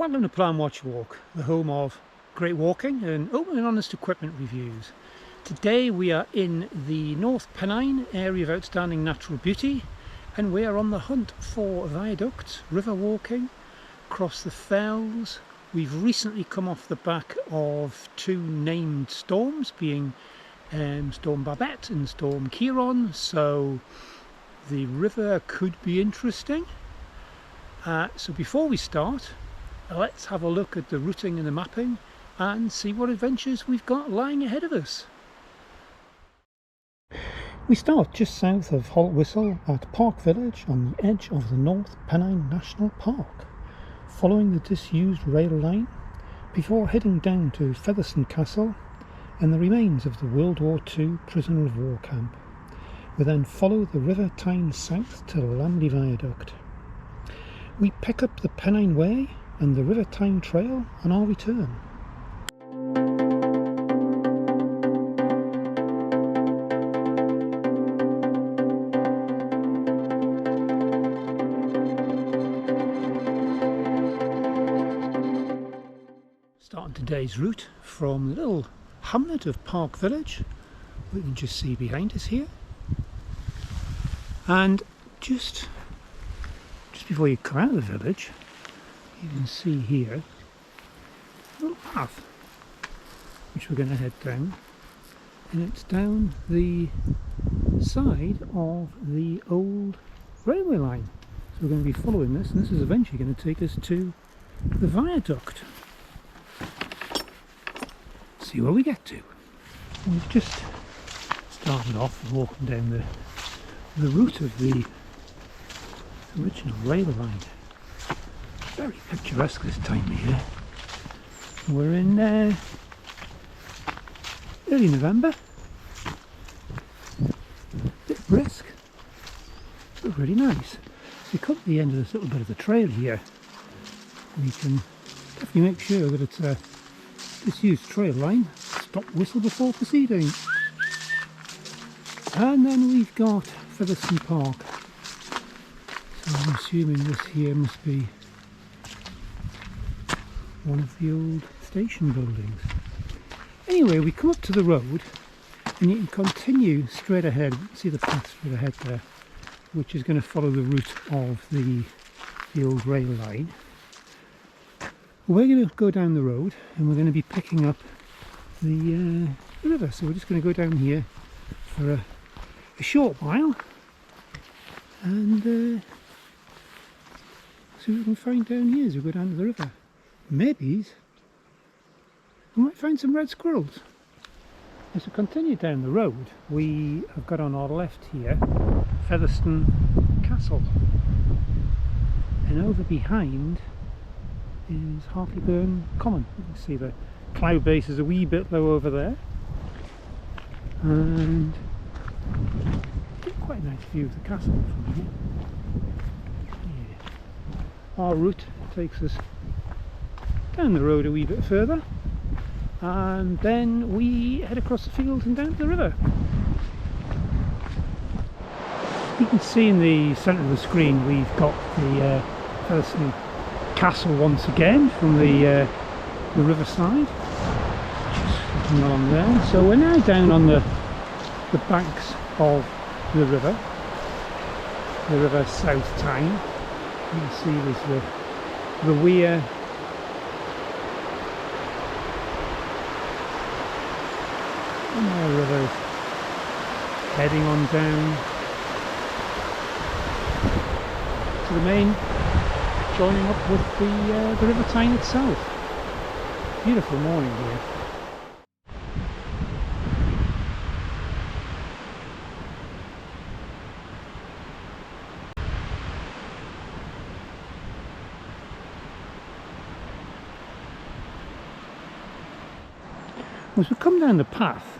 Welcome to Plan Watch Walk, the home of great walking and open and honest equipment reviews. Today we are in the North Pennine area of outstanding natural beauty, and we are on the hunt for viaducts, river walking, across the fells. We've recently come off the back of two named storms, being Storm Babette and Storm Ciarán, so the river could be interesting. So before we start, let's have a look at the routing and the mapping and see what adventures we've got lying ahead of us. We start just south of Haltwhistle at Park Village on the edge of the North Pennine National Park, following the disused rail line before heading down to Featherstone Castle and the remains of the World War II prisoner of war camp. We then follow the River Tyne south to Lambley Viaduct. We pick up the Pennine Way and the River Tyne Trail on our return. Starting today's route from the little hamlet of Park Village, we can just see behind us here, and just before you come out of the village, you can see here a little path which we're going to head down, and it's down the side of the old railway line. So we're going to be following this, and this is eventually going to take us to the viaduct. See where we get to. We've just started off walking down the route of the original rail line. Very picturesque this time of year. We're in early November. Bit brisk, but really nice. So we come to the end of this little bit of the trail here. We can definitely make sure that it's a disused trail line. Stop, whistle before proceeding. And then we've got Featherstone Park. So I'm assuming this here must be one of the old station buildings. Anyway, we come up to the road and you can continue straight ahead. See the path straight ahead there, which is going to follow the route of the old rail line. We're going to go down the road and we're going to be picking up the river. So we're just going to go down here for a short while and see what we can find down here as we go down to the river. Maybe we might find some red squirrels. As we continue down the road, we have got on our left here Featherstone Castle, and over behind is Hartleyburn Common. You can see the cloud base is a wee bit low over there, and quite a nice view of the castle from here. Yeah. Our route takes us down the road a wee bit further, and then we head across the field and down to the river. You can see in the centre of the screen we've got the Featherstone Castle once again from the riverside, just looking along there. So we're now down on the banks of the river South Tyne. You can see there's the weir. And the river is heading on down to the main, joining up with the River Tyne itself. Beautiful morning here. As we come down the path,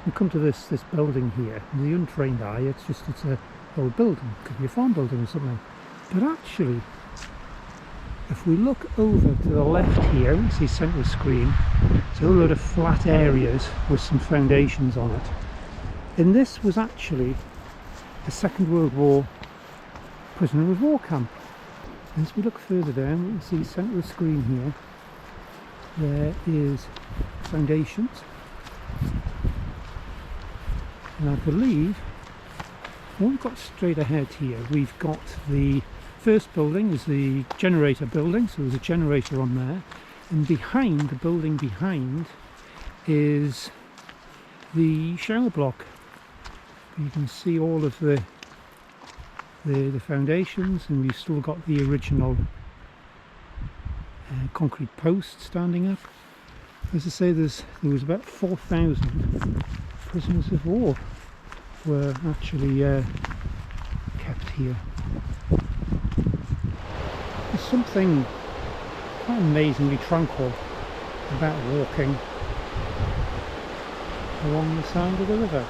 we come to this building here. The untrained eye, it's an old building. It could be a farm building or something. But actually, if we look over to the left here, we see central screen, it's a whole load of flat areas with some foundations on it. And this was actually a Second World War prisoner of war camp. As we look further down, you can see centre of the screen here, there is foundations, and I believe what we've got straight ahead here, we've got the first building is the generator building, so there's a generator on there, and behind, the building behind, is the shower block. You can see all of the foundations, and we've still got the original concrete post standing up. As I say, there was about 4,000 prisoners of war were actually kept here. There's something quite amazingly tranquil about walking along the side of the river.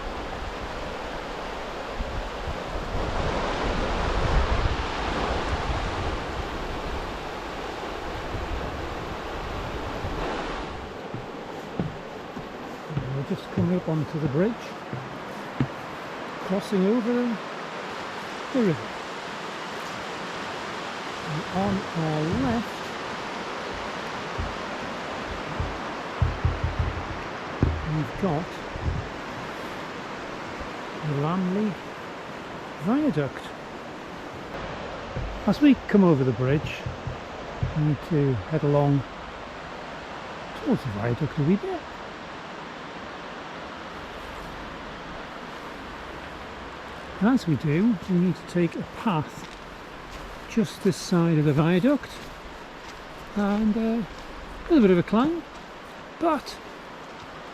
We're just coming up onto the bridge, crossing over the river. And on our left we've got the Lambley Viaduct. As we come over the bridge, we need to head along towards the viaduct a wee bit. And as we do, we need to take a path just this side of the viaduct, and a little bit of a climb, but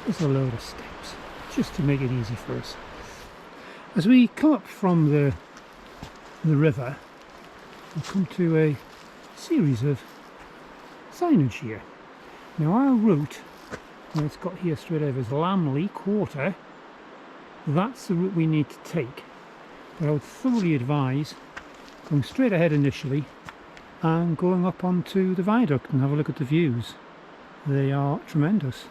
there's a load of steps just to make it easy for us. As we come up from the river, we come to a series of signage here. Now our route, and it's got here straight over, is Lambley Quarter. That's the route we need to take. But I would thoroughly advise going straight ahead initially and going up onto the viaduct and have a look at the views. They are tremendous.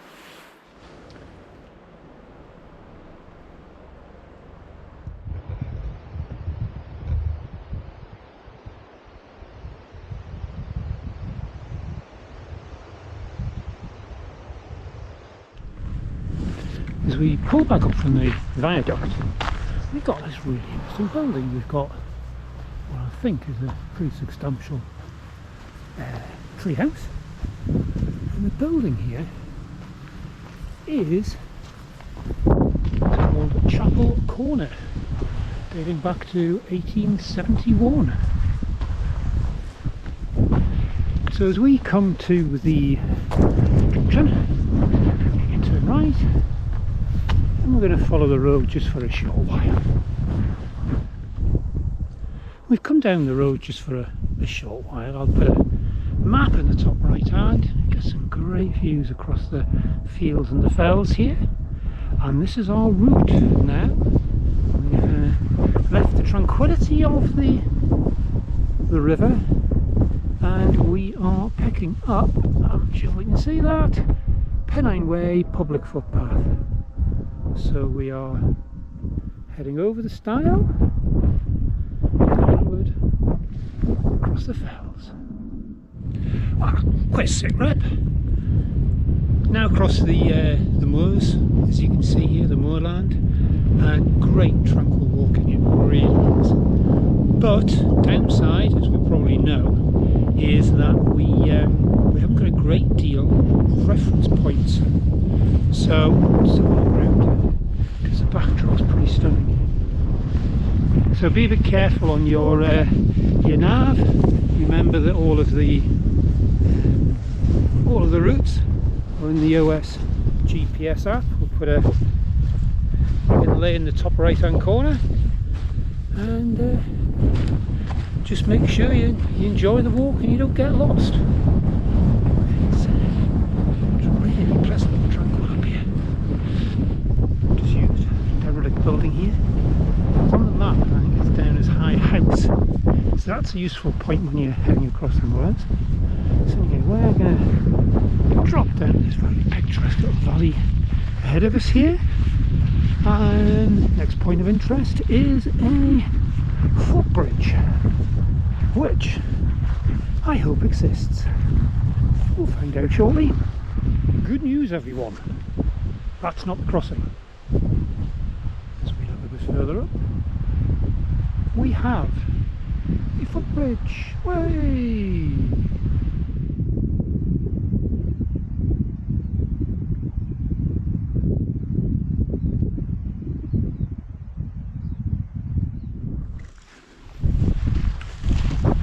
As we pull back up from the viaduct, we've got this really interesting building. We've got what I think is a pretty substantial tree house, and the building here is called Chapel Corner, dating back to 1871. So as we come to the junction, we can turn right, and we're going to follow the road just for a short while. We've come down the road just for a short while. I'll put a map in the top right hand, get some great views across the fields and the fells here, and this is our route now. We've left the tranquility of the river, and we are picking up, I'm sure we can see that, Pennine Way public footpath. So we are heading over the stile onward across the fells. Quite a sick rep. Now across the moors, as you can see here, the moorland, and great tranquil walking, it really is. But downside, as we probably know, is that we haven't got a great deal of reference points. So let's have a look around, because the backdrop's pretty stunning. So be a bit careful on your nav. Remember that all of the routes are in the OS GPS app. We'll put a inlay in the top right hand corner, and just make sure you enjoy the walk and you don't get lost. It's really pleasant and tranquil up here. Just used derelict building here. It's on the map, I think it's down as High House. So that's a useful point when you're heading across the moors. So anyway, we're going to drop down this very picturesque little valley ahead of us here. And next point of interest is a footbridge, which I hope exists. We'll find out shortly. Good news, everyone. That's not the crossing. As we look a bit further up, we have a footbridge. Way!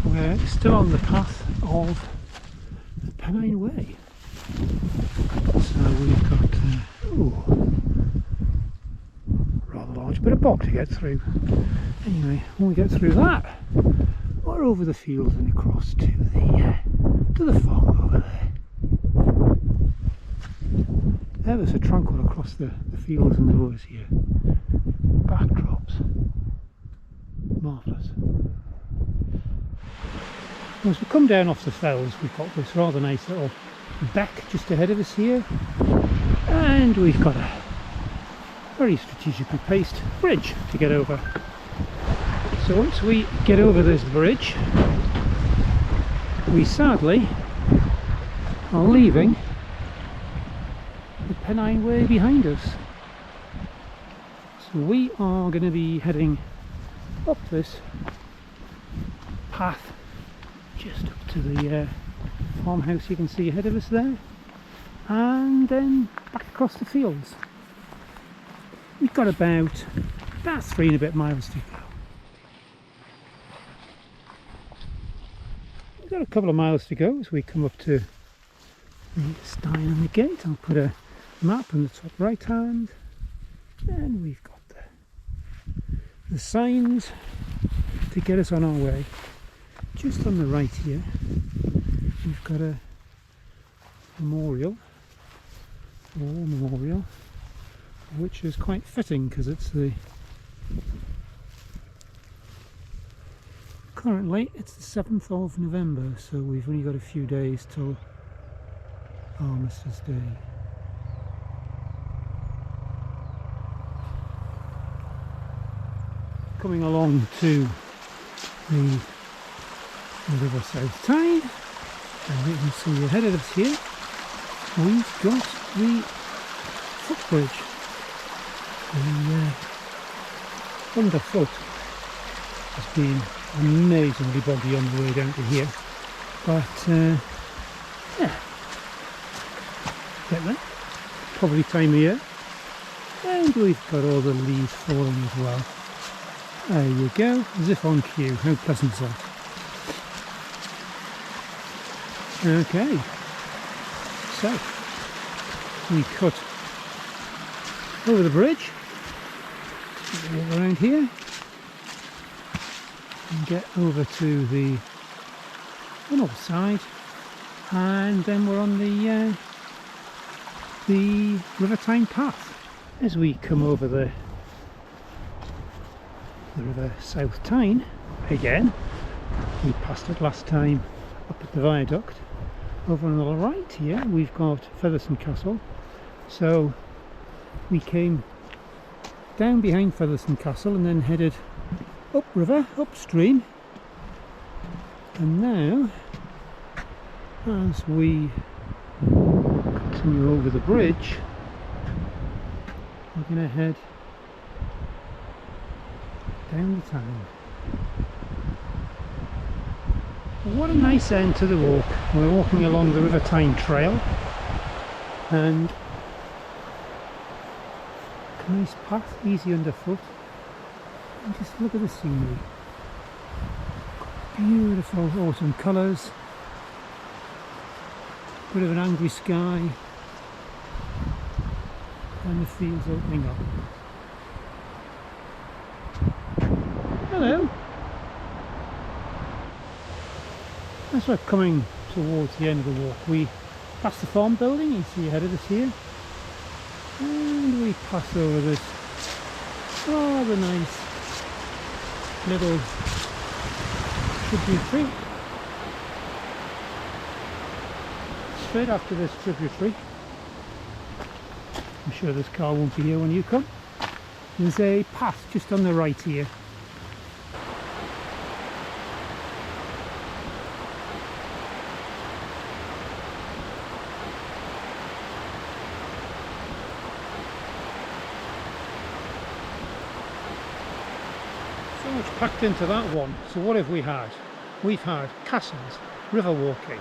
We're still on the path of the Pennine Way. So we've got rather large bit of bog to get through. Anyway, when we get through that, we're over the fields and across to the farm over there. Ever so tranquil across the fields and the woods here. Backdrops. Marvellous. As we come down off the fells, we've got this rather nice little beck just ahead of us here, and we've got a very strategically placed bridge to get over. So once we get over this bridge, we sadly are leaving the Pennine Way behind us. So we are going to be heading up this path just up to the farmhouse you can see ahead of us there, and then back across the fields. We've got about 3 and a bit miles to go. We've got a couple of miles to go as we come up to the Tyne and the gate. I'll put a map on the top right hand, and we've got the signs to get us on our way. Just on the right here we've got a memorial, a war memorial, which is quite fitting because it's currently it's the 7th of November, so we've only got a few days till Armistice Day. Coming along to the riverside Tyne, and you can see ahead of us here we've got the footbridge. The underfoot has been amazingly boggy on the way down to here, but yeah, get there, probably time of year, and we've got all the leaves falling as well. There you go, as if on cue. How pleasant is that? Okay, so we cut over the bridge, walk around here and get over to the north side, and then we're on the River Tyne path. As we come over the River South Tyne again, we passed it last time up at the viaduct. Over on the right here we've got Featherstone Castle, so we came down behind Featherstone Castle and then headed upriver, upstream, and now as we continue over the bridge we're going to head down the Tyne. What a nice end to the walk. We're walking along the River Tyne trail, and a nice path, easy underfoot, and just look at the scenery. Beautiful autumn colours, bit of an angry sky, and the fields opening up. Hello! As we're coming towards the end of the walk, we pass the farm building you see ahead of us here, and we pass over this rather nice little tributary. Straight after this tributary, I'm sure this car won't be here when you come, there's a path just on the right here. much packed into that one. So what have we had? We've had castles, river walking,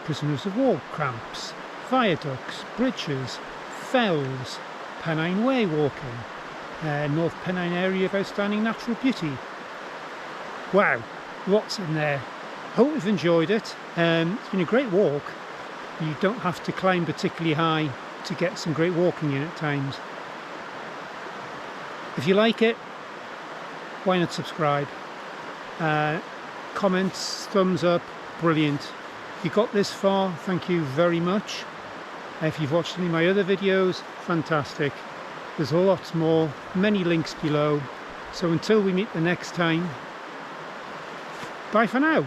prisoners of war cramps, viaducts, bridges, fells, Pennine Way walking, North Pennine area of outstanding natural beauty. Wow, lots in there. Hope you've enjoyed it. It's been a great walk. You don't have to climb particularly high to get some great walking in at times. If you like it, why not subscribe? Comments, thumbs up, brilliant. If you got this far, thank you very much. If you've watched any of my other videos, fantastic. There's lots more, many links below. So until we meet the next time, bye for now.